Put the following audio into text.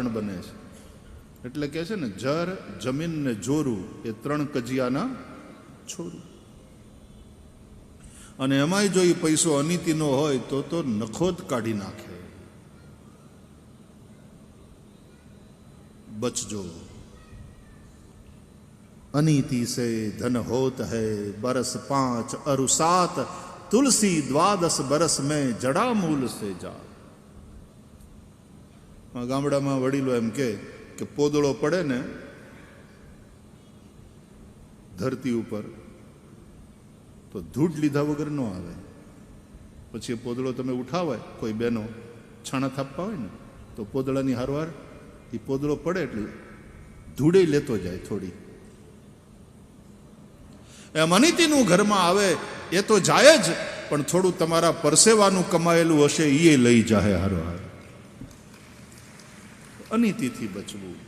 કારણ બને છે. એટલે કે છે ને, જર, જમીન ને જોરું એ 3 કજિયાના છોરું. અને એમાંય જો એ પૈસો અનીતિનો હોય તો નખો જ કાઢી નાખે. બચજો. अनीति से धन होत है बरस 5 अरु 7 तुलसी 12 बरस में जड़ा मूल से जा. ગામડામાં વડીલો એમ કે પોદળો પડે ને ધરતી ઉપર તો ધૂળ લીધા વગર ન આવે. પછી એ પોદળો તમે ઉઠાવાય, કોઈ બહેનો છાણા થાપવા હોય ને તો પોદળાની હારવાર એ પોદળો પડે એટલે ધૂળે લેતો જાય થોડી. એમ અનિતિનું ઘરમાં આવે એ તો જાય જ, પણ થોડું તમારા પરસેવાનું કમાયેલું હશે એ લઈ જાય હારો હાર. અનિતિથી બચવું.